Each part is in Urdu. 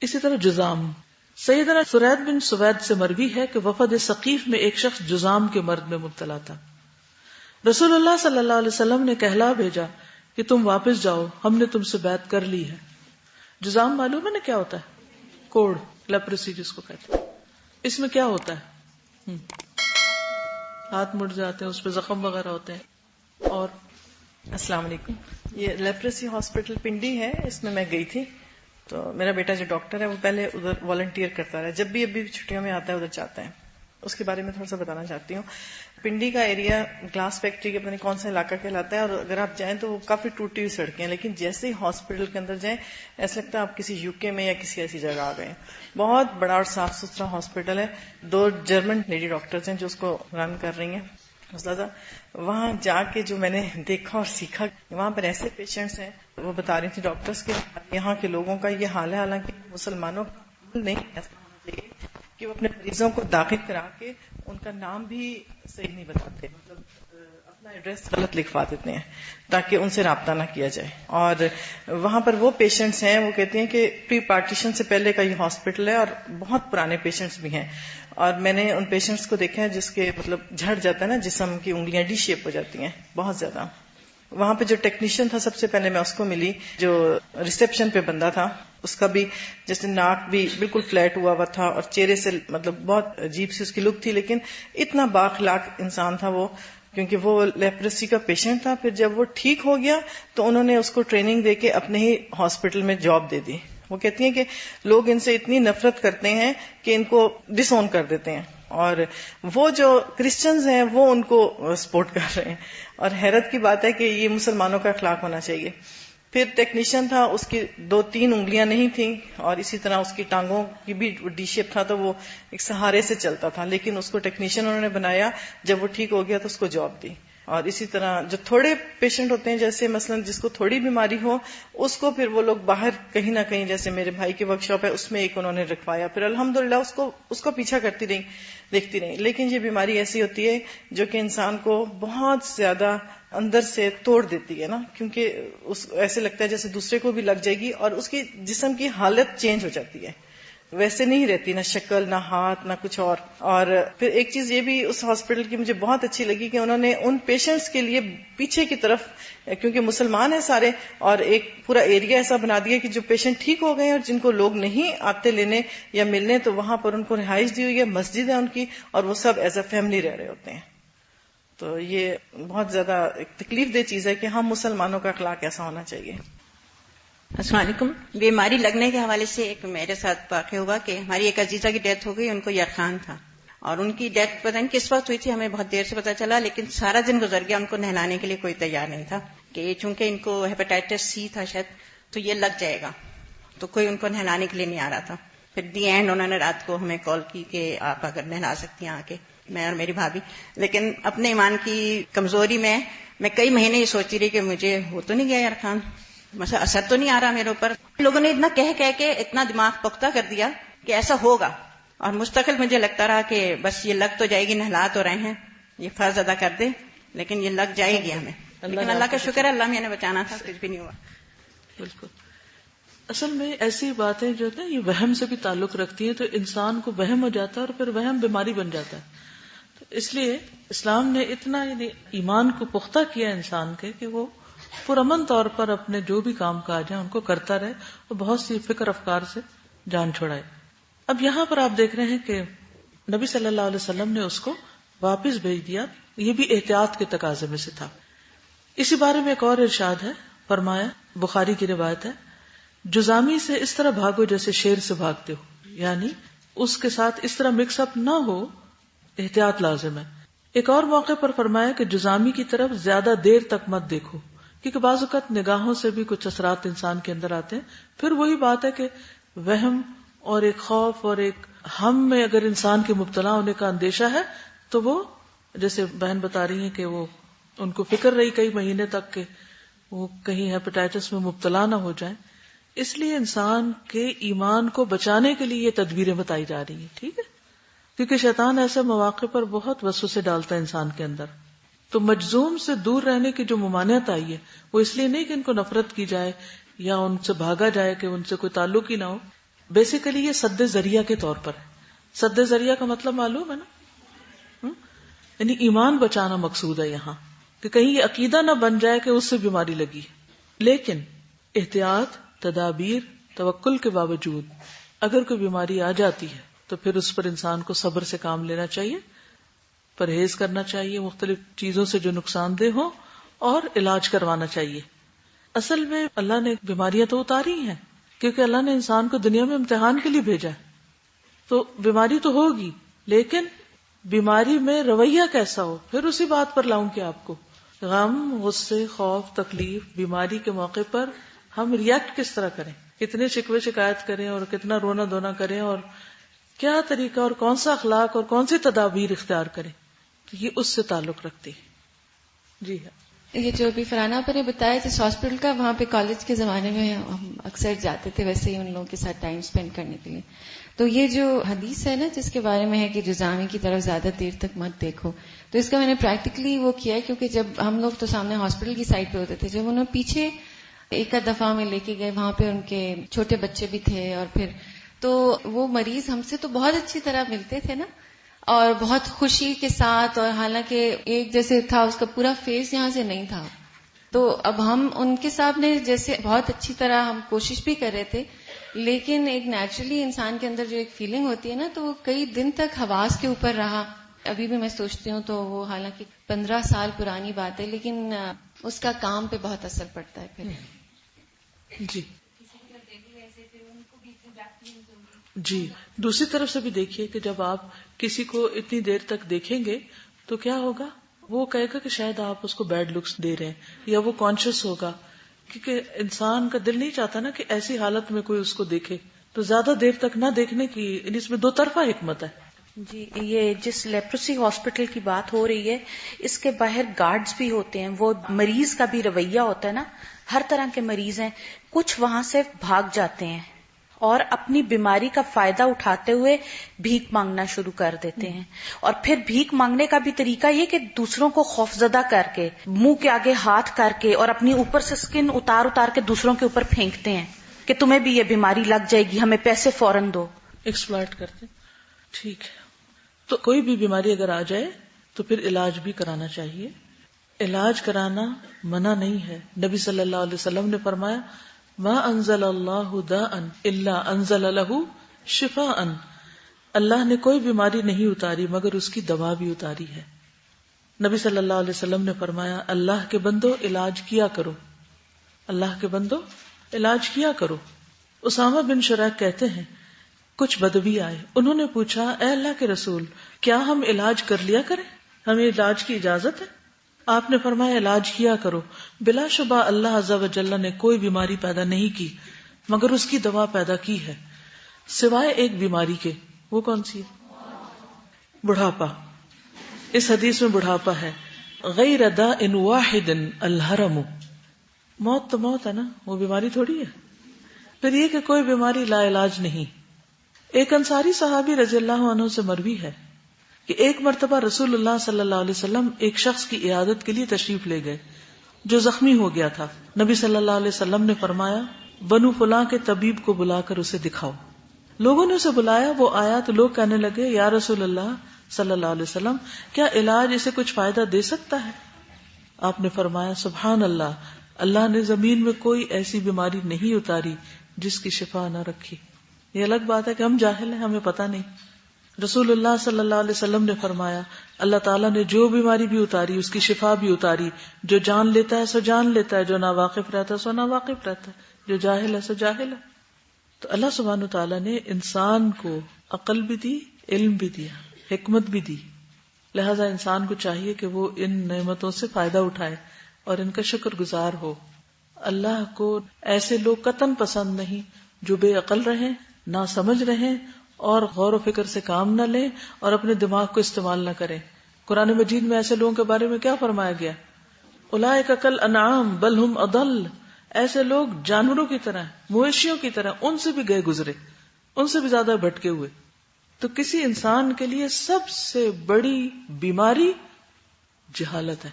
اسی طرح جذام، سیدنا سرید بن سوید سے مروی ہے کہ وفد ثقیف میں ایک شخص جذام کے مرض میں مبتلا تھا. رسول اللہ صلی اللہ علیہ وسلم نے کہلا بھیجا کہ تم واپس جاؤ، ہم نے تم سے بیعت کر لی ہے. جذام معلوم ہے نا کیا ہوتا ہے؟ کوڑ، لیپریسی جس کو کہتے ہیں. اس میں کیا ہوتا ہے؟ ہاتھ مڑ جاتے ہیں، اس پہ زخم وغیرہ ہوتے ہیں. اور السلام علیکم. یہ لیپریسی ہاسپٹل پنڈی ہے، اس میں گئی تھی. تو میرا بیٹا جو ڈاکٹر ہے وہ پہلے ادھر والنٹیئر کرتا رہا، جب بھی ابھی چھٹیوں میں آتا ہے ادھر جاتا ہے. اس کے بارے میں تھوڑا سا بتانا چاہتی ہوں. پنڈی کا ایریا گلاس فیکٹری کے پتہ نہیں کون سا علاقہ کہلاتا ہے، اور اگر آپ جائیں تو وہ کافی ٹوٹی ہوئی سڑکیں ہیں، لیکن جیسے ہی ہاسپٹل کے اندر جائیں ایسا لگتا ہے آپ کسی یو کے میں یا کسی ایسی جگہ آ گئے. بہت بڑا اور صاف ستھرا ہاسپٹل ہے. 2 جرمن لیڈی ڈاکٹرز ہیں جو اس کو رن کر رہی ہیں. زیادہ وہاں جا کے جو میں نے دیکھا اور سیکھا، وہاں پر ایسے پیشنٹس ہیں، وہ بتا رہی تھی ڈاکٹرز کے یہاں کے لوگوں کا یہ حال ہے. حالانکہ مسلمانوں کا نہیں ایسا ہونا چاہیے کہ وہ اپنے مریضوں کو داخل کرا کے ان کا نام بھی صحیح نہیں بتاتے، مطلب اپنا ایڈریس غلط لکھوا دیتے ہیں تاکہ ان سے رابطہ نہ کیا جائے. اور وہاں پر وہ پیشنٹس ہیں، وہ کہتے ہیں کہ پری پارٹیشن سے پہلے کا یہ ہاسپٹل ہے اور بہت پرانے پیشنٹس بھی ہیں. اور میں نے ان پیشنٹس کو دیکھا ہے جس کے مطلب جھڑ جاتا ہے نا جسم کی انگلیاں ڈی شیپ ہو جاتی ہیں بہت زیادہ. وہاں پہ جو ٹیکنیشین تھا سب سے پہلے میں اس کو ملی، جو ریسپشن پہ بندہ تھا، اس کا بھی جیسے ناک بھی بالکل فلیٹ ہوا تھا اور چہرے سے مطلب بہت عجیب سی اس کی لک تھی، لیکن اتنا بااخلاق انسان تھا وہ، کیونکہ وہ لیپریسی کا پیشنٹ تھا. پھر جب وہ ٹھیک ہو گیا تو انہوں نے اس کو ٹریننگ دے کے اپنے ہی ہاسپٹل میں جاب دے دی. وہ کہتی ہیں کہ لوگ ان سے اتنی نفرت کرتے ہیں کہ ان کو ڈس اون کر دیتے ہیں، اور وہ جو کرسچنز ہیں وہ ان کو سپورٹ کر رہے ہیں. اور حیرت کی بات ہے کہ یہ مسلمانوں کا اخلاق ہونا چاہیے. پھر ٹیکنیشین تھا، اس کی 2-3 انگلیاں نہیں تھیں، اور اسی طرح اس کی ٹانگوں کی بھی ڈی شیپ تھا، تو وہ ایک سہارے سے چلتا تھا، لیکن اس کو ٹیکنیشین انہوں نے بنایا. جب وہ ٹھیک ہو گیا تو اس کو جاب دی. اور اسی طرح جو تھوڑے پیشنٹ ہوتے ہیں، جیسے مثلا جس کو تھوڑی بیماری ہو، اس کو پھر وہ لوگ باہر کہیں نہ کہیں، جیسے میرے بھائی کی ورک شاپ ہے اس میں ایک انہوں نے رکھوایا. پھر الحمدللہ اس کو پیچھا کرتی رہی، دیکھتی رہی. لیکن یہ بیماری ایسی ہوتی ہے جو کہ انسان کو بہت زیادہ اندر سے توڑ دیتی ہے نا، کیونکہ ایسے لگتا ہے جیسے دوسرے کو بھی لگ جائے گی، اور اس کی جسم کی حالت چینج ہو جاتی ہے، ویسے نہیں رہتی، نہ شکل، نہ ہاتھ، نہ کچھ اور. اور پھر ایک چیز یہ بھی اس ہاسپٹل کی مجھے بہت اچھی لگی کہ انہوں نے ان پیشنٹس کے لیے پیچھے کی طرف، کیونکہ مسلمان ہیں سارے، اور ایک پورا ایریا ایسا بنا دیا کہ جو پیشنٹ ٹھیک ہو گئے اور جن کو لوگ نہیں آتے لینے یا ملنے، تو وہاں پر ان کو رہائش دی ہوئی ہے، مسجد ہے ان کی، اور وہ سب ایز اے فیملی رہ رہے ہوتے ہیں. تو یہ بہت زیادہ ایک تکلیف دہ چیز ہے کہ ہم مسلمانوں کا اخلاق ایسا ہونا چاہیے. السلام علیکم. بیماری لگنے کے حوالے سے ایک میرے ساتھ واقع ہوا کہ ہماری ایک عزیزہ کی ڈیتھ ہو گئی. ان کو یخان تھا، اور ان کی ڈیتھ پتہ نہیں کس وقت ہوئی تھی، ہمیں بہت دیر سے پتہ چلا، لیکن سارا دن گزر گیا، ان کو نہلانے کے لیے کوئی تیار نہیں تھا کہ چونکہ ان کو ہیپاٹائٹس سی تھا شاید، تو یہ لگ جائے گا، تو کوئی ان کو نہلانے کے لیے نہیں آ رہا تھا. پھر دی اینڈ انہوں نے رات کو ہمیں کال کی کہ آپ اگر نہلا سکتی ہیں آ کے، میں اور میری بھابھی. لیکن اپنے ایمان کی کمزوری میں کئی مہینے یہ سوچتی رہی کہ مجھے ہو تو نہیں گیا یخان، مثلا اثر تو نہیں آ رہا میرے اوپر. لوگوں نے اتنا کہہ کے اتنا دماغ پختہ کر دیا کہ ایسا ہوگا، اور مستقل مجھے لگتا رہا کہ بس یہ لگ تو جائے گی، نہلا تو رہے ہیں، یہ فرض ادا کر دے، لیکن یہ لگ جائے گی ہمیں. لیکن اللہ کا شکر ہے، اللہ میں نے بچانا تھا، کچھ بھی نہیں ہوا. بالکل. اصل میں ایسی باتیں جو ہے یہ وہم سے بھی تعلق رکھتی ہیں، تو انسان کو وہم ہو جاتا ہے اور پھر وہم بیماری بن جاتا ہے. تو اس لیے اسلام نے اتنا یعنی ایمان کو پختہ کیا انسان کے کہ وہ پرامن طور پر اپنے جو بھی کام کاج ہیں ان کو کرتا رہے اور بہت سی فکر افکار سے جان چھڑائے. اب یہاں پر آپ دیکھ رہے ہیں کہ نبی صلی اللہ علیہ وسلم نے اس کو واپس بھیج دیا. یہ بھی احتیاط کے تقاضے میں سے تھا. اسی بارے میں ایک اور ارشاد ہے، فرمایا، بخاری کی روایت ہے، جزامی سے اس طرح بھاگو جیسے شیر سے بھاگتے ہو، یعنی اس کے ساتھ اس طرح مکس اپ نہ ہو، احتیاط لازم ہے. ایک اور موقع پر فرمایا کہ جزامی کی طرف زیادہ دیر تک مت دیکھو، کیونکہ بعض اوقات نگاہوں سے بھی کچھ اثرات انسان کے اندر آتے ہیں. پھر وہی بات ہے کہ وہم اور ایک خوف اور ایک ہم میں اگر انسان کے مبتلا ہونے کا اندیشہ ہے تو وہ، جیسے بہن بتا رہی ہیں کہ وہ ان کو فکر رہی کئی مہینے تک کہ وہ کہیں ہیپاٹائٹس میں مبتلا نہ ہو جائیں. اس لیے انسان کے ایمان کو بچانے کے لیے یہ تدبیریں بتائی جا رہی ہیں. ٹھیک ہے، کیونکہ شیطان ایسے مواقع پر بہت وسوسے ڈالتا ہے انسان کے اندر. تو مجذوم سے دور رہنے کی جو ممانعت آئی ہے وہ اس لیے نہیں کہ ان کو نفرت کی جائے یا ان سے بھاگا جائے کہ ان سے کوئی تعلق ہی نہ ہو، بیسیکلی یہ سد ذریعہ کے طور پر ہے. سد ذریعہ کا مطلب معلوم ہے نا, یعنی ایمان بچانا مقصود ہے یہاں, کہ کہیں یہ عقیدہ نہ بن جائے کہ اس سے بیماری لگی. لیکن احتیاط, تدابیر, توکل کے باوجود اگر کوئی بیماری آ جاتی ہے تو پھر اس پر انسان کو صبر سے کام لینا چاہیے, پرہیز کرنا چاہیے مختلف چیزوں سے جو نقصان دہ ہوں, اور علاج کروانا چاہیے. اصل میں اللہ نے بیماریاں تو اتاری ہیں کیونکہ اللہ نے انسان کو دنیا میں امتحان کے لیے بھیجا ہے. تو بیماری تو ہوگی, لیکن بیماری میں رویہ کیسا ہو, پھر اسی بات پر لاؤں کہ آپ کو غم, غصے, خوف, تکلیف, بیماری کے موقع پر ہم ریئیکٹ کس طرح کریں, کتنے شکوے شکایت کریں اور کتنا رونا دھونا کریں, اور کیا طریقہ اور کون سا اخلاق اور کون سی تدابیر اختیار کریں, تو یہ اس سے تعلق رکھتی ہے. جی ہاں, یہ جو ابھی فرحانہ پر نے بتایا جس ہاسپٹل کا, وہاں پہ کالج کے زمانے میں ہم اکثر جاتے تھے ویسے ہی ان لوگوں کے ساتھ ٹائم سپینڈ کرنے کے لیے. تو یہ جو حدیث ہے نا جس کے بارے میں ہے کہ جزامی کی طرف زیادہ دیر تک مت دیکھو, تو اس کا میں نے پریکٹیکلی وہ کیا ہے, کیونکہ جب ہم لوگ تو سامنے ہاسپٹل کی سائڈ پہ ہوتے تھے, جب انہوں پیچھے ایک دفعہ میں لے کے گئے, وہاں پہ ان کے چھوٹے بچے بھی تھے, اور پھر تو وہ مریض ہم سے تو بہت اچھی طرح ملتے تھے نا, اور بہت خوشی کے ساتھ, اور حالانکہ ایک جیسے تھا اس کا پورا فیس یہاں سے نہیں تھا. تو اب ہم ان کے سامنے جیسے بہت اچھی طرح ہم کوشش بھی کر رہے تھے, لیکن ایک نیچرلی انسان کے اندر جو ایک فیلنگ ہوتی ہے نا, تو وہ کئی دن تک حواس کے اوپر رہا. ابھی بھی میں سوچتی ہوں تو وہ حالانکہ 15 سال پرانی بات ہے, لیکن اس کا کام پہ بہت اثر پڑتا ہے پھر. جی جی, دوسری طرف سے بھی دیکھیے کہ جب آپ کسی کو اتنی دیر تک دیکھیں گے تو کیا ہوگا, وہ کہے گا کہ شاید آپ اس کو بیڈ لکس دے رہے ہیں, یا وہ کانشیس ہوگا, کیونکہ انسان کا دل نہیں چاہتا نا کہ ایسی حالت میں کوئی اس کو دیکھے. تو زیادہ دیر تک نہ دیکھنے کی اس میں دو طرفہ حکمت ہے. جی, یہ جس لیپروسی ہاسپٹل کی بات ہو رہی ہے, اس کے باہر گارڈز بھی ہوتے ہیں. وہ مریض کا بھی رویہ ہوتا ہے نا, ہر طرح کے مریض ہیں, کچھ وہاں سے بھاگ جاتے ہیں اور اپنی بیماری کا فائدہ اٹھاتے ہوئے بھیک مانگنا شروع کر دیتے ہیں. اور پھر بھیک مانگنے کا بھی طریقہ یہ کہ دوسروں کو خوفزدہ کر کے, منہ کے آگے ہاتھ کر کے, اور اپنی اوپر سے سکن اتار اتار کے دوسروں کے اوپر پھینکتے ہیں کہ تمہیں بھی یہ بیماری لگ جائے گی, ہمیں پیسے فوراً دو. ایکسپلائٹ کرتے. ٹھیک ہے, تو کوئی بھی بیماری اگر آ جائے تو پھر علاج بھی کرانا چاہیے. علاج کرانا منع نہیں ہے. نبی صلی اللہ علیہ وسلم نے فرمایا, ما انزل اللہ داء الا انزل له شفاء, اللہ نے کوئی بیماری نہیں اتاری مگر اس کی دوا بھی اتاری ہے. نبی صلی اللہ علیہ وسلم نے فرمایا, اللہ کے بندو علاج کیا کرو, اللہ کے بندو علاج کیا کرو. اسامہ بن شریح کہتے ہیں کچھ بدوی آئے, انہوں نے پوچھا, اے اللہ کے رسول, کیا ہم علاج کر لیا کریں, ہمیں علاج کی اجازت ہے؟ آپ نے فرمایا, علاج کیا کرو. بلا شبہ اللہ عز و جل نے کوئی بیماری پیدا نہیں کی مگر اس کی دوا پیدا کی ہے, سوائے ایک بیماری کے. وہ کون سی ہے؟ بڑھاپا. اس حدیث میں بڑھاپا ہے. غیر داء واحد الحرم, موت تو موت ہے نا, وہ بیماری تھوڑی ہے. پھر یہ کہ کوئی بیماری لا علاج نہیں. ایک انصاری صحابی رضی اللہ عنہ سے مروی ہے کہ ایک مرتبہ رسول اللہ صلی اللہ علیہ وسلم ایک شخص کی عیادت کے لیے تشریف لے گئے جو زخمی ہو گیا تھا. نبی صلی اللہ علیہ وسلم نے فرمایا, بنو فلاں کے طبیب کو بلا کر اسے دکھاؤ. لوگوں نے اسے بلایا, وہ آیا تو لوگ کہنے لگے, یا رسول اللہ صلی اللہ علیہ وسلم, کیا علاج اسے کچھ فائدہ دے سکتا ہے؟ آپ نے فرمایا, سبحان اللہ, اللہ نے زمین میں کوئی ایسی بیماری نہیں اتاری جس کی شفا نہ رکھی. یہ الگ بات ہے کہ ہم جاہل ہیں, ہمیں پتہ نہیں. رسول اللہ صلی اللہ علیہ وسلم نے فرمایا, اللہ تعالیٰ نے جو بیماری بھی اتاری اس کی شفا بھی اتاری. جو جان لیتا ہے سو جان لیتا ہے, جو ناواقف رہتا ہے سو ناواقف رہتا ہے, جو جاہل ہے سو جاہل ہے. تو اللہ سبحانہ وتعالیٰ نے انسان کو عقل بھی دی, علم بھی دیا, حکمت بھی دی. لہذا انسان کو چاہیے کہ وہ ان نعمتوں سے فائدہ اٹھائے اور ان کا شکر گزار ہو. اللہ کو ایسے لوگ قطعاً پسند نہیں جو بے عقل رہیں, نہ سمجھ رہیں, اور غور و فکر سے کام نہ لیں اور اپنے دماغ کو استعمال نہ کریں. قرآن مجید میں ایسے لوگوں کے بارے میں کیا فرمایا گیا؟ اولئک کالانعام بل ہم اضل, ایسے لوگ جانوروں کی طرح, مویشیوں کی طرح, ان سے بھی گئے گزرے, ان سے بھی زیادہ بھٹکے ہوئے. تو کسی انسان کے لیے سب سے بڑی بیماری جہالت ہے.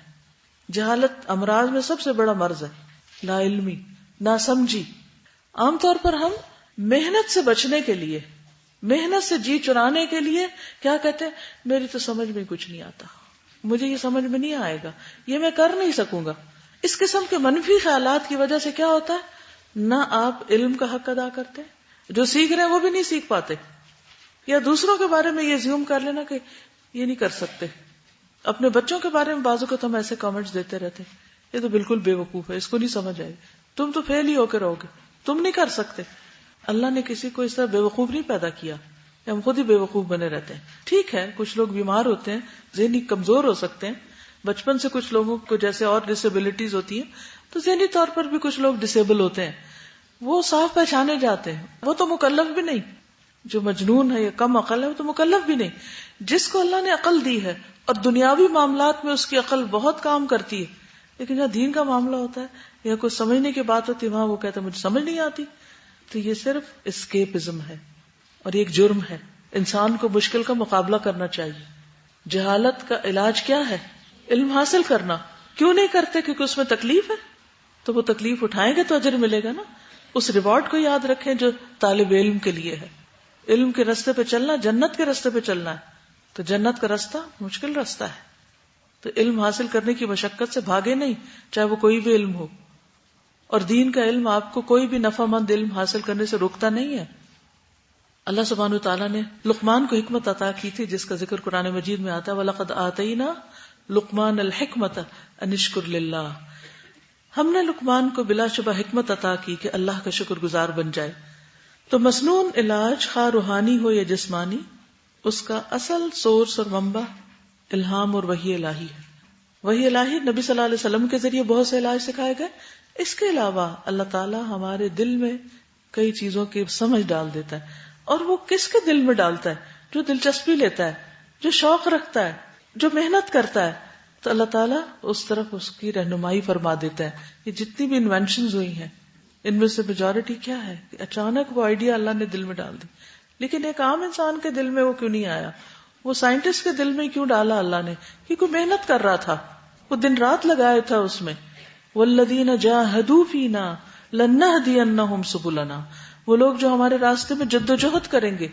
جہالت امراض میں سب سے بڑا مرض ہے, لا علمی, نہ سمجھی. عام طور پر ہم محنت سے بچنے کے لیے، محنت سے جی چرانے کے لیے کیا کہتے ہیں؟ میری تو سمجھ میں کچھ نہیں آتا، مجھے یہ سمجھ میں نہیں آئے گا، یہ میں کر نہیں سکوں گا. اس قسم کے منفی خیالات کی وجہ سے کیا ہوتا ہے؟ نہ آپ علم کا حق ادا کرتے، جو سیکھ رہے ہیں وہ بھی نہیں سیکھ پاتے، یا دوسروں کے بارے میں یہ زیوم کر لینا کہ یہ نہیں کر سکتے. اپنے بچوں کے بارے میں بعض اوقات ہم ایسے کامنٹس دیتے رہتے ہیں، یہ تو بالکل بے وقوف ہے، اس کو نہیں سمجھ آئے گی، تم تو فیل ہی ہو کے رہو گے، تم نہیں کر سکتے. اللہ نے کسی کو اس طرح بے وقوف نہیں پیدا کیا، ہم خود ہی بے وقوف بنے رہتے ہیں. ٹھیک ہے، کچھ لوگ بیمار ہوتے ہیں، ذہنی کمزور ہو سکتے ہیں، بچپن سے کچھ لوگوں کو جیسے اور ڈسیبلٹیز ہوتی ہیں تو ذہنی طور پر بھی کچھ لوگ ڈسیبل ہوتے ہیں، وہ صاف پہچانے جاتے ہیں. وہ تو مکلف بھی نہیں، جو مجنون ہے یا کم عقل ہے وہ تو مکلف بھی نہیں. جس کو اللہ نے عقل دی ہے اور دنیاوی معاملات میں اس کی عقل بہت کام کرتی ہے، لیکن جہاں دین کا معاملہ ہوتا ہے یا کوئی سمجھنے کی بات ہوتی ہے وہاں وہ کہتا ہے مجھے سمجھ نہیں آتی. تو یہ صرف اسکیپزم ہے اور یہ ایک جرم ہے. انسان کو مشکل کا مقابلہ کرنا چاہیے. جہالت کا علاج کیا ہے؟ علم حاصل کرنا. کیوں نہیں کرتے؟ کیونکہ اس میں تکلیف ہے، تو وہ تکلیف اٹھائیں گے تو اجر ملے گا نا. اس ریوارڈ کو یاد رکھیں جو طالب علم کے لیے ہے. علم کے راستے پہ چلنا جنت کے راستے پہ چلنا ہے، تو جنت کا راستہ مشکل راستہ ہے. تو علم حاصل کرنے کی مشقت سے بھاگے نہیں، چاہے وہ کوئی بھی علم ہو. اور دین کا علم آپ کو کوئی بھی نفع مند علم حاصل کرنے سے روکتا نہیں ہے. اللہ سبحانہ وتعالیٰ نے لقمان کو حکمت عطا کی تھی جس کا ذکر قرآن مجید میں آتا ہے، وَلَقَدْ آتَيْنَا لقمان الحکمۃ ان اشکر للہ. ہم نے لقمان کو بلا شبہ حکمت عطا کی کہ اللہ کا شکر گزار بن جائے. تو مسنون علاج خواہ روحانی ہو یا جسمانی، اس کا اصل سورس اور منبع الہام اور وحی الہی ہے. وحی الہی نبی صلی اللہ علیہ وسلم کے ذریعے بہت سے علاج سکھائے گئے. اس کے علاوہ اللہ تعالیٰ ہمارے دل میں کئی چیزوں کی سمجھ ڈال دیتا ہے. اور وہ کس کے دل میں ڈالتا ہے؟ جو دلچسپی لیتا ہے، جو شوق رکھتا ہے، جو محنت کرتا ہے، تو اللہ تعالیٰ اس طرف اس کی رہنمائی فرما دیتا ہے. یہ جتنی بھی انوینشنز ہوئی ہیں ان میں سے میجورٹی کیا ہے کہ اچانک وہ آئیڈیا اللہ نے دل میں ڈال دی. لیکن ایک عام انسان کے دل میں وہ کیوں نہیں آیا؟ وہ سائنٹسٹ کے دل میں کیوں ڈالا اللہ نے؟ کیونکہ محنت کر رہا تھا، وہ دن رات لگایا تھا اس میں. والذین جاہدوا فینا لنہدینہم سبلنا. وہ لوگ جو ہمارے راستے میں جد و جہد کریں گے،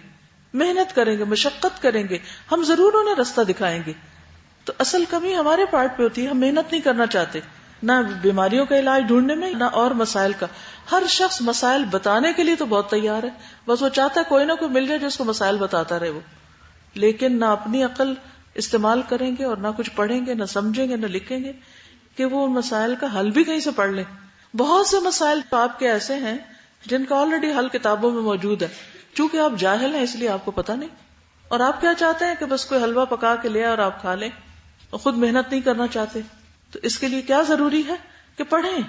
محنت کریں گے، مشقت کریں گے، ہم ضرور انہیں راستہ دکھائیں گے. تو اصل کمی ہمارے پارٹ پہ ہوتی ہے، ہم محنت نہیں کرنا چاہتے، نہ بیماریوں کا علاج ڈھونڈنے میں نہ اور مسائل کا. ہر شخص مسائل بتانے کے لیے تو بہت تیار ہے، بس وہ چاہتا ہے کوئی نہ کوئی مل جائے جو اس کو مسائل بتاتا رہے. وہ لیکن نہ اپنی عقل استعمال کریں گے اور نہ کچھ پڑھیں گے، نہ سمجھیں گے، نہ لکھیں گے کہ وہ ان مسائل کا حل بھی کہیں سے پڑھ لیں. بہت سے مسائل آپ کے ایسے ہیں جن کا آلریڈی حل کتابوں میں موجود ہے، چونکہ آپ جاہل ہیں اس لیے آپ کو پتہ نہیں. اور آپ کیا چاہتے ہیں کہ بس کوئی حلوہ پکا کے لے اور آپ کھا لیں، اور خود محنت نہیں کرنا چاہتے. تو اس کے لیے کیا ضروری ہے کہ پڑھیں،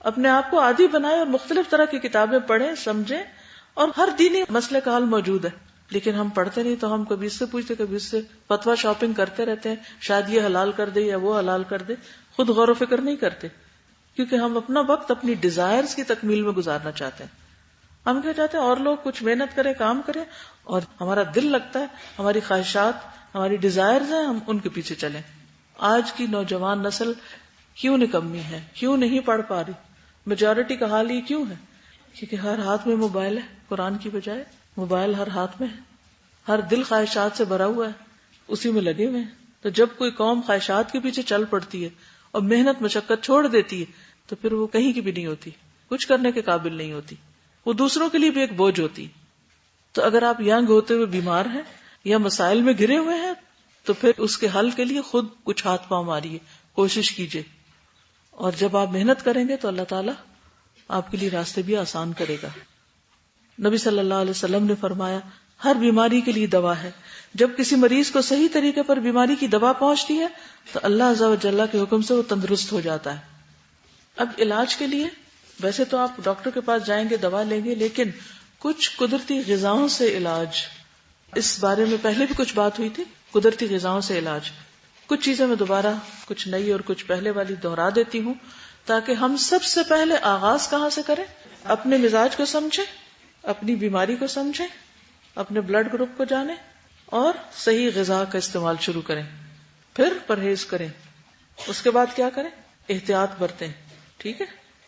اپنے آپ کو عادی بنائیں اور مختلف طرح کی کتابیں پڑھیں، سمجھیں. اور ہر دینی مسئلے کا حل موجود ہے، لیکن ہم پڑھتے نہیں. تو ہم کبھی اس سے پوچھتے، کبھی اس سے فتویٰ شاپنگ کرتے رہتے ہیں، شاید یہ حلال کر دے یا وہ حلال کر دے. خود غور و فکر نہیں کرتے، کیونکہ ہم اپنا وقت اپنی ڈیزائرز کی تکمیل میں گزارنا چاہتے ہیں. ہم کیا چاہتے ہیں؟ اور لوگ کچھ محنت کریں، کام کریں، اور ہمارا دل لگتا ہے، ہماری خواہشات، ہماری ڈیزائرز ہیں، ہم ان کے پیچھے چلیں. آج کی نوجوان نسل کیوں نکمی ہے، کیوں نہیں پڑھ پا رہی؟ میجورٹی کا حال یہ کیوں ہے؟ کیونکہ ہر ہاتھ میں موبائل ہے. قرآن کی بجائے موبائل ہر ہاتھ میں ہے، ہر دل خواہشات سے بھرا ہوا ہے، اسی میں لگے ہوئے ہیں. تو جب کوئی قوم خواہشات کے پیچھے چل پڑتی ہے اور محنت مشقت چھوڑ دیتی ہے تو پھر وہ کہیں کی بھی نہیں ہوتی، کچھ کرنے کے قابل نہیں ہوتی، وہ دوسروں کے لیے بھی ایک بوجھ ہوتی. تو اگر آپ ینگ ہوتے ہوئے بیمار ہیں یا مسائل میں گھرے ہوئے ہیں تو پھر اس کے حل کے لیے خود کچھ ہاتھ پاؤں ماریے، کوشش کیجیے. اور جب آپ محنت کریں گے تو اللہ تعالیٰ آپ کے لیے راستے بھی آسان کرے گا. نبی صلی اللہ علیہ وسلم نے فرمایا ہر بیماری کے لیے دوا ہے. جب کسی مریض کو صحیح طریقے پر بیماری کی دوا پہنچتی ہے تو اللہ عز و جل کے حکم سے وہ تندرست ہو جاتا ہے. اب علاج کے لیے ویسے تو آپ ڈاکٹر کے پاس جائیں گے، دوا لیں گے، لیکن کچھ قدرتی غذاؤں سے علاج، اس بارے میں پہلے بھی کچھ بات ہوئی تھی. قدرتی غذاؤں سے علاج، کچھ چیزیں میں دوبارہ کچھ نئی اور کچھ پہلے والی دہرا دیتی ہوں تاکہ ہم سب سے پہلے آغاز کہاں سے کریں؟ اپنے مزاج کو سمجھیں، اپنی بیماری کو سمجھیں، اپنے بلڈ گروپ کو جانیں اور صحیح غذا کا استعمال شروع کریں. پھر پرہیز کریں. اس کے بعد کیا کریں؟ احتیاط برتیں. ٹھیک ہے،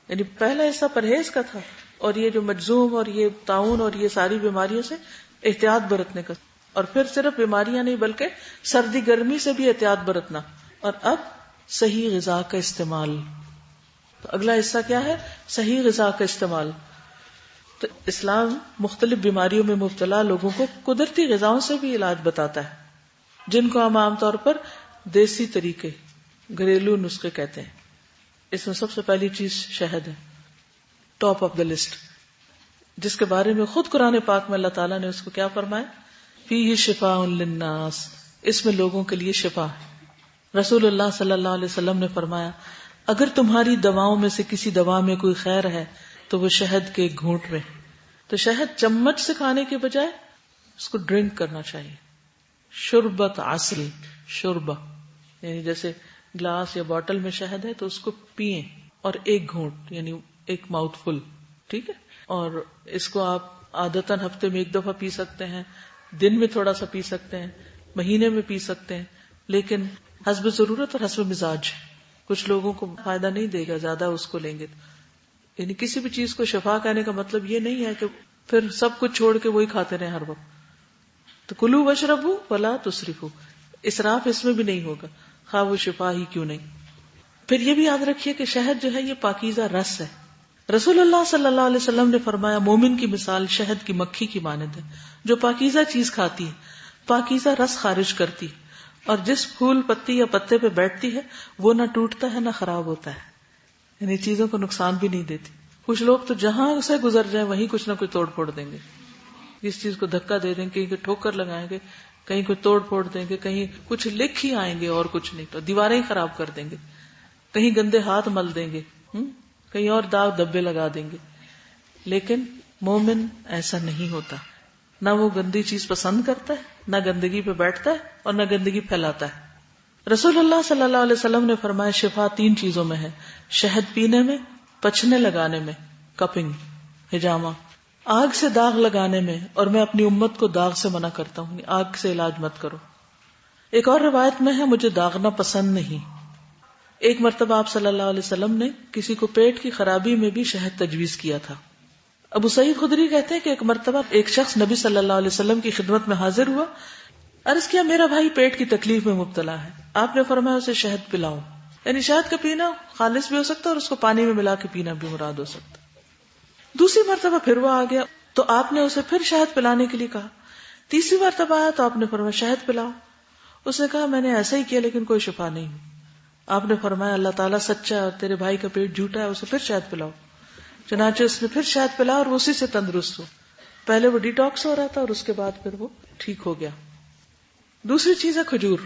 یعنی پہلا حصہ پرہیز کا تھا اور یہ جو مجزوم اور یہ طاعون اور یہ ساری بیماریوں سے احتیاط برتنے کا، اور پھر صرف بیماریاں نہیں بلکہ سردی گرمی سے بھی احتیاط برتنا، اور اب صحیح غذا کا استعمال. تو اگلا حصہ کیا ہے؟ صحیح غذا کا استعمال. تو اسلام مختلف بیماریوں میں مبتلا لوگوں کو قدرتی غذاؤں سے بھی علاج بتاتا ہے، جن کو ہم عام طور پر دیسی طریقے، گھریلو نسخے کہتے ہیں. اس میں سب سے پہلی چیز شہد ہے، ٹاپ آف دا لسٹ، جس کے بارے میں خود قرآن پاک میں اللہ تعالیٰ نے اس کو کیا فرمایا؟ فیہ شفاء للناس، اس میں لوگوں کے لیے شفا ہے. رسول اللہ صلی اللہ علیہ وسلم نے فرمایا اگر تمہاری دواؤں میں سے کسی دوا میں کوئی خیر ہے تو وہ شہد کے ایک گھونٹ میں. تو شہد چمچ سے کھانے کے بجائے اس کو ڈرنک کرنا چاہیے. شربت عسل، شربہ یعنی جیسے گلاس یا بوٹل میں شہد ہے تو اس کو پیئیں، اور ایک گھونٹ یعنی ایک ماؤتھ فل، ٹھیک ہے. اور اس کو آپ عادتاً ہفتے میں ایک دفعہ پی سکتے ہیں، دن میں تھوڑا سا پی سکتے ہیں، مہینے میں پی سکتے ہیں، لیکن حسب ضرورت اور حسب مزاج. کچھ لوگوں کو فائدہ نہیں دے گا زیادہ اس کو لیں گے. یعنی کسی بھی چیز کو شفا کہنے کا مطلب یہ نہیں ہے کہ پھر سب کچھ چھوڑ کے وہی کھاتے رہیں ہر وقت. تو کلو وشربو ولا تسرفو، اسراف اس میں بھی نہیں ہوگا خواہ وہ شفا ہی کیوں نہیں. پھر یہ بھی یاد رکھیے کہ شہد جو ہے یہ پاکیزہ رس ہے. رسول اللہ صلی اللہ علیہ وسلم نے فرمایا مومن کی مثال شہد کی مکھی کی مانند ہے جو پاکیزہ چیز کھاتی ہے، پاکیزہ رس خارج کرتی ہے، اور جس پھول پتی یا پتے پہ بیٹھتی ہے وہ نہ ٹوٹتا ہے نہ خراب ہوتا ہے، یعنی چیزوں کو نقصان بھی نہیں دیتی. کچھ لوگ تو جہاں سے گزر جائیں وہیں کچھ نہ کچھ توڑ پھوڑ دیں گے، اس چیز کو دھکا دے دیں گے، کہیں ٹھوکر لگائیں گے، کہیں کوئی توڑ پھوڑ دیں گے، کہیں کچھ لکھ ہی آئیں گے اور کچھ نہیں، تو دیواریں ہی خراب کر دیں گے، کہیں گندے ہاتھ مل دیں گے، کہیں اور داغ دھبے لگا دیں گے. لیکن مومن ایسا نہیں ہوتا، نہ وہ گندی چیز پسند کرتا ہے، نہ گندگی پہ بیٹھتا ہے اور نہ گندگی پھیلاتا ہے. رسول اللہ صلی اللہ علیہ وسلم نے فرمایا شفا 3 چیزوں میں ہے، شہد پینے میں، پچھنے لگانے میں، کپنگ ہجامہ، آگ سے داغ لگانے میں، اور میں اپنی امت کو داغ سے منع کرتا ہوں، آگ سے علاج مت کرو. ایک اور روایت میں ہے مجھے داغنا پسند نہیں. ایک مرتبہ آپ صلی اللہ علیہ وسلم نے کسی کو پیٹ کی خرابی میں بھی شہد تجویز کیا تھا. ابو سعید خدری کہتے ہیں کہ ایک مرتبہ ایک شخص نبی صلی اللہ علیہ وسلم کی خدمت میں حاضر ہوا، عرض کیا میرا بھائی پیٹ کی تکلیف میں مبتلا ہے. آپ نے فرمایا اسے شہد پلاؤ، یعنی شہد کا پینا خالص بھی ہو سکتا ہے اور اس کو پانی میں ملا کے پینا بھی مراد ہو سکتا. دوسری مرتبہ پھر وہ آ گیا تو آپ نے اسے پھر شہد پلانے کے لیے کہا. تیسری مرتبہ آیا تو آپ نے فرمایا شہد پلاؤ. اس نے کہا میں نے ایسا ہی کیا لیکن کوئی شفا نہیں. آپ نے فرمایا اللہ تعالیٰ سچا ہے اور تیرے بھائی کا پیٹ جھوٹا ہے، اسے پھر شہد پلاؤ. چنانچہ اس نے پھر شہد پلا اور وہ اسی سے تندرست ہو. پہلے وہ ڈیٹاکس ہو رہا تھا اور اس کے بعد پھر وہ ٹھیک ہو گیا. دوسری چیز ہے کھجور.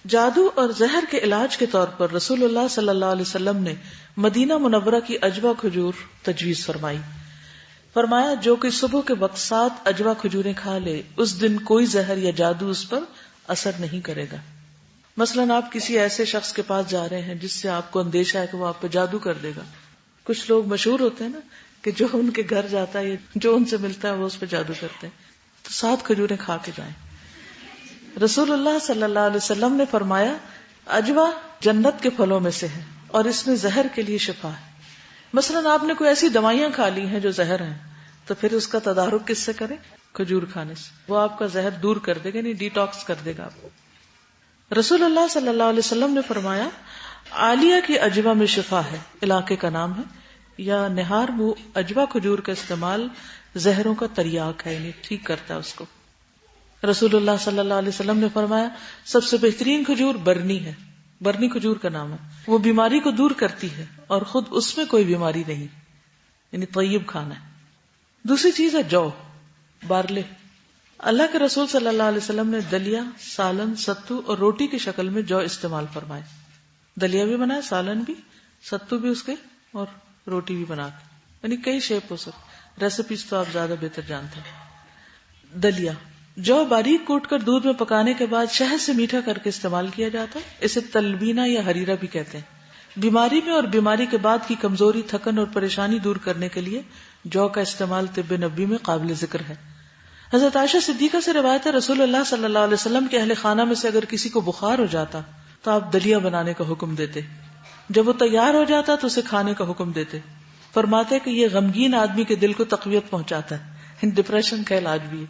جادو اور زہر کے علاج کے طور پر رسول اللہ صلی اللہ علیہ وسلم نے مدینہ منورہ کی اجوا کھجور تجویز فرمائی. فرمایا جو کہ صبح کے وقت 7 اجوا کھجوریں کھا لے اس دن کوئی زہر یا جادو اس پر اثر نہیں کرے گا. مثلاً آپ کسی ایسے شخص کے پاس جا رہے ہیں جس سے آپ کو اندیشہ ہے کہ وہ آپ پہ جادو کر دے گا. کچھ لوگ مشہور ہوتے ہیں نا کہ جو ان کے گھر جاتا ہے جو ان سے ملتا ہے وہ اس پہ جادو کرتے ہیں. تو 7 کھجوریں کھا کے جائیں. رسول اللہ صلی اللہ علیہ وسلم نے فرمایا اجوا جنت کے پھلوں میں سے ہے اور اس میں زہر کے لیے شفا ہے. مثلاً آپ نے کوئی ایسی دوائیاں کھا لی ہیں جو زہر ہیں تو پھر اس کا تدارک کس سے کریں؟ کھجور کھانے سے. وہ آپ کا زہر دور کر دے گا، نہیں ڈیٹاکس کر دے گا آپ کو. رسول اللہ صلی اللہ علیہ وسلم نے فرمایا عالیہ کی اجوا میں شفا ہے، علاقے کا نام ہے، یا نہار وہ اجوا کھجور کا استعمال زہروں کا تریاق ہے، یعنی ٹھیک کرتا ہے اس کو. رسول اللہ صلی اللہ علیہ وسلم نے فرمایا سب سے بہترین کھجور برنی ہے، برنی کھجور کا نام ہے، وہ بیماری کو دور کرتی ہے اور خود اس میں کوئی بیماری نہیں، یعنی طیب کھانا ہے. دوسری چیز ہے جو، بارلے. اللہ کے رسول صلی اللہ علیہ وسلم نے دلیا، سالن، ستو اور روٹی کی شکل میں جو استعمال فرمائے. دلیا بھی بنایا، سالن بھی، ستو بھی اس کے، اور روٹی بھی بنا کے، یعنی کئی شیپ ہو سکتی. ریسیپیز تو آپ زیادہ بہتر جانتے ہیں. دلیا جو باریک کوٹ کر دودھ میں پکانے کے بعد شہد سے میٹھا کر کے استعمال کیا جاتا ہے. اسے تلبینہ یا حریرہ بھی کہتے ہیں. بیماری میں اور بیماری کے بعد کی کمزوری، تھکن اور پریشانی دور کرنے کے لیے جو کا استعمال طب نبوی میں قابل ذکر ہے. حضرت عائشہ صدیقہ سے روایت ہے رسول اللہ صلی اللہ علیہ وسلم کے اہل خانہ میں سے اگر کسی کو بخار ہو جاتا تو آپ دلیا بنانے کا حکم دیتے. جب وہ تیار ہو جاتا تو اسے کھانے کا حکم دیتے. فرماتے کہ یہ غمگین آدمی کے دل کو تقویت پہنچاتا ہے، ڈپریشن کا علاج بھی ہے،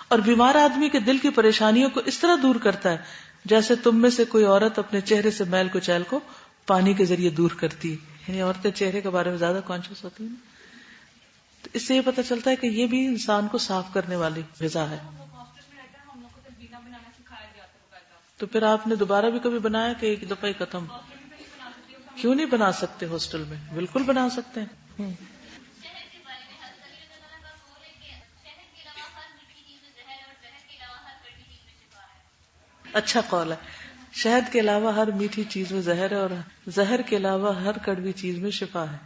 اور بیمار آدمی کے دل کی پریشانیوں کو اس طرح دور کرتا ہے جیسے تم میں سے کوئی عورت اپنے چہرے سے میل کچیل کو پانی کے ذریعے دور کرتی ہے. یعنی عورتیں چہرے کے بارے میں زیادہ کانشیس ہوتی ہیں. تو اس سے یہ پتہ چلتا ہے کہ یہ بھی انسان کو صاف کرنے والی غذا ہے. تو پھر آپ نے دوبارہ بھی کبھی بنایا کہ ایک دفعہ ہی ختم؟ کیوں نہیں بنا سکتے ہاسٹل میں؟ بالکل بنا سکتے ہیں. اچھا قول ہے. شہد کے علاوہ ہر میٹھی چیز میں زہر ہے اور زہر کے علاوہ ہر کڑوی چیز میں شفا ہے.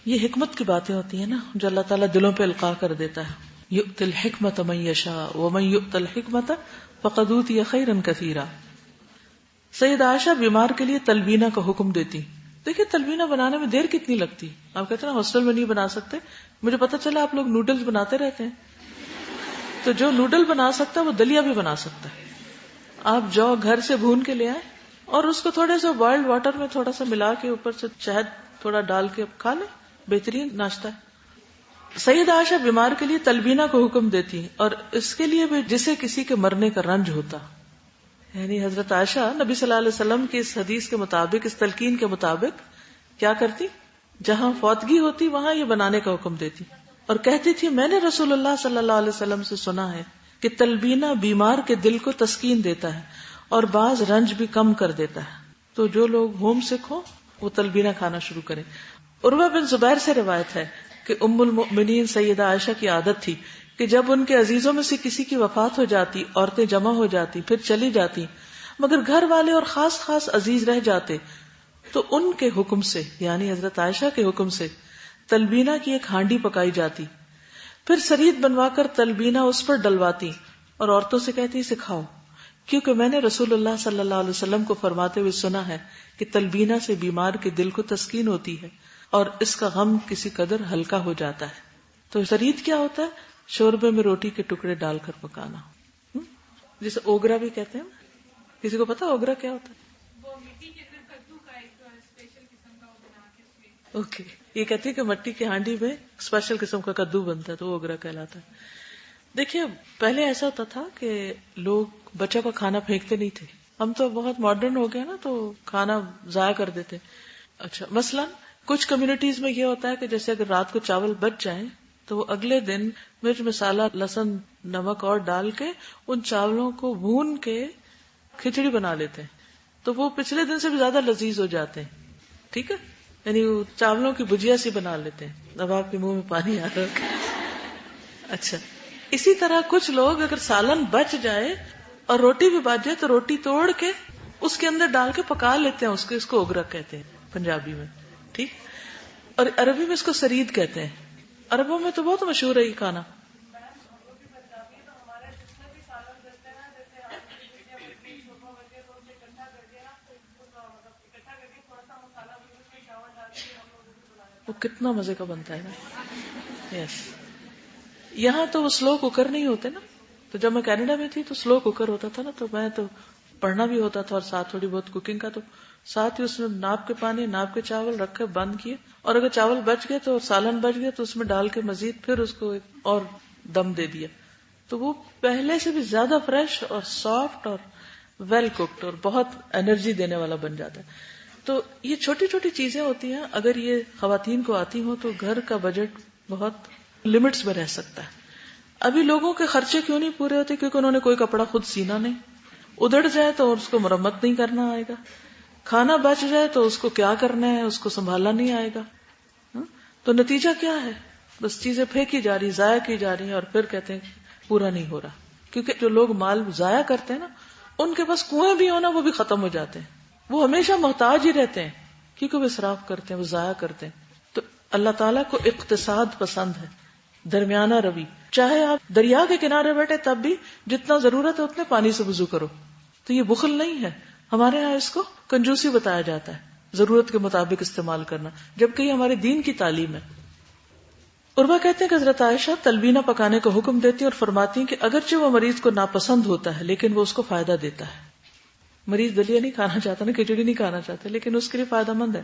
یہ حکمت کی باتیں ہوتی ہیں نا جو اللہ تعالیٰ دلوں پہ القاء کر دیتا ہے. یؤتی الحکمت من یشاء ومن یؤت الحکمت فقد اوتی خیرا کثیرا. سید عائشہ بیمار کے لیے تلبینہ کا حکم دیتی. دیکھیں تلبینہ بنانے میں دیر کتنی لگتی. آپ کہتے ہیں نا ہاسٹل میں نہیں بنا سکتے، مجھے پتا چلا آپ لوگ نوڈلز بناتے رہتے ہیں. تو جو نوڈل بنا سکتا ہے وہ دلیا بھی بنا سکتا ہے. آپ جو گھر سے بھون کے لے آئے اور اس کو تھوڑے سے بوائلڈ واٹر میں تھوڑا سا ملا کے اوپر سے شہد تھوڑا ڈال کے کھا لیں، بہترین ناشتہ ہے. سید عائشہ بیمار کے لیے تلبینہ کو حکم دیتی اور اس کے لیے بھی جسے کسی کے مرنے کا رنج ہوتا. یعنی حضرت عائشہ نبی صلی اللہ علیہ وسلم کی اس حدیث کے مطابق، اس تلقین کے مطابق کیا کرتی؟ جہاں فوتگی ہوتی وہاں یہ بنانے کا حکم دیتی اور کہتی تھی میں نے رسول اللہ صلی اللہ علیہ وسلم سے سنا ہے کہ تلبینہ بیمار کے دل کو تسکین دیتا ہے اور بعض رنج بھی کم کر دیتا ہے. تو جو لوگ ہوم سک ہو وہ تلبینہ کھانا شروع کریں. عروہ بن زبیر سے روایت ہے کہ ام المؤمنین سیدہ عائشہ کی عادت تھی کہ جب ان کے عزیزوں میں سے کسی کی وفات ہو جاتی، عورتیں جمع ہو جاتی، پھر چلی جاتی، مگر گھر والے اور خاص خاص عزیز رہ جاتے تو ان کے حکم سے، یعنی حضرت عائشہ کے حکم سے تلبینہ کی ایک ہانڈی پکائی جاتی، پھر سرید بنوا کر تلبینہ اس پر ڈلواتی اور عورتوں سے کہتی سکھاؤ، کیونکہ میں نے رسول اللہ صلی اللہ علیہ وسلم کو فرماتے ہوئے سنا ہے کہ تلبینہ سے بیمار کے دل کو تسکین ہوتی ہے اور اس کا غم کسی قدر ہلکا ہو جاتا ہے. تو سرید کیا ہوتا ہے؟ شوربے میں روٹی کے ٹکڑے ڈال کر پکانا، جسے اوگرا بھی کہتے ہیں. کسی کو پتا اوگرا کیا ہوتا ہے؟ اوکے، یہ کہتی ہے کہ مٹی کی ہانڈی میں اسپیشل قسم کا کدو بنتا ہے تو وہ اوگرا کہلاتا ہے. دیکھیے پہلے ایسا ہوتا تھا کہ لوگ بچوں کا کھانا پھینکتے نہیں تھے. ہم تو بہت ماڈرن ہو گئے نا تو کھانا ضائع کر دیتے. اچھا مثلاً کچھ کمیونٹیز میں یہ ہوتا ہے کہ جیسے اگر رات کو چاول بچ جائیں تو وہ اگلے دن مرچ مسالہ لہسن نمک اور ڈال کے ان چاولوں کو بھون کے کھچڑی بنا لیتے ہیں تو وہ پچھلے دن سے بھی زیادہ لذیذ ہو جاتے ہیں. ٹھیک ہے، یعنی وہ چاولوں کی بھجیا سی بنا لیتے ہیں. اب آپ کے منہ میں پانی آ رہا ہے. اچھا اسی طرح کچھ لوگ اگر سالن بچ جائے اور روٹی بھی بچ جائے تو روٹی توڑ کے اس کے اندر ڈال کے پکا لیتے ہیں. اس کو اوگرا کہتے ہیں پنجابی میں. ٹھیک، اور عربی میں اس کو سرید کہتے ہیں. عربوں میں تو بہت مشہور ہے یہ کھانا. وہ کتنا مزے کا بنتا ہے نا. یس، یہاں تو وہ سلو کوکر نہیں ہوتے نا. تو جب میں کینیڈا میں تھی تو سلو کوکر ہوتا تھا نا، تو میں تو پڑھنا بھی ہوتا تھا اور ساتھ تھوڑی بہت کوکنگ کا، تو ساتھ ہی اس میں ناپ کے پانی ناپ کے چاول رکھے بند کیے، اور اگر چاول بچ گئے تو سالن بچ گئے تو اس میں ڈال کے مزید پھر اس کو اور دم دے دیا. تو وہ پہلے سے بھی زیادہ فریش اور سافٹ اور ویل کوکڈ اور بہت انرجی دینے والا بن جاتا ہے. تو یہ چھوٹی چھوٹی چیزیں ہوتی ہیں، اگر یہ خواتین کو آتی ہوں تو گھر کا بجٹ بہت لمٹس میں رہ سکتا ہے. ابھی لوگوں کے خرچے کیوں نہیں پورے ہوتے؟ کیونکہ انہوں نے کوئی کپڑا خود سینا نہیں، ادڑ جائے تو اس کو مرمت نہیں کرنا آئے گا، کھانا بچ جائے تو اس کو کیا کرنا ہے اس کو سنبھالنا نہیں آئے گا. تو نتیجہ کیا ہے؟ بس چیزیں پھینکی جا رہی، ضائع کی جا رہی ہیں، اور پھر کہتے ہیں پورا نہیں ہو رہا. کیونکہ جو لوگ مال ضائع کرتے ہیں نا، ان کے پاس کنویں بھی ہونا وہ بھی ختم ہو جاتے ہیں. وہ ہمیشہ محتاج ہی رہتے ہیں کیونکہ وہ اسراف کرتے ہیں، وہ ضائع کرتے ہیں. تو اللہ تعالیٰ کو اقتصاد پسند ہے، درمیانہ روی. چاہے آپ دریا کے کنارے بیٹھے تب بھی جتنا ضرورت ہے اتنے پانی سے وضو کرو. تو یہ بخل نہیں ہے. ہمارے ہاں اس کو کنجوسی بتایا جاتا ہے، ضرورت کے مطابق استعمال کرنا، جبکہ یہ ہمارے دین کی تعلیم ہے. عروہ کہتے ہیں کہ حضرت عائشہ تلبینہ پکانے کا حکم دیتی اور فرماتی ہیں کہ اگرچہ وہ مریض کو ناپسند ہوتا ہے لیکن وہ اس کو فائدہ دیتا ہے. مریض دلیا نہیں کھانا چاہتا نا، کھچڑی نہیں کھانا چاہتا، لیکن اس کے لیے فائدہ مند ہے.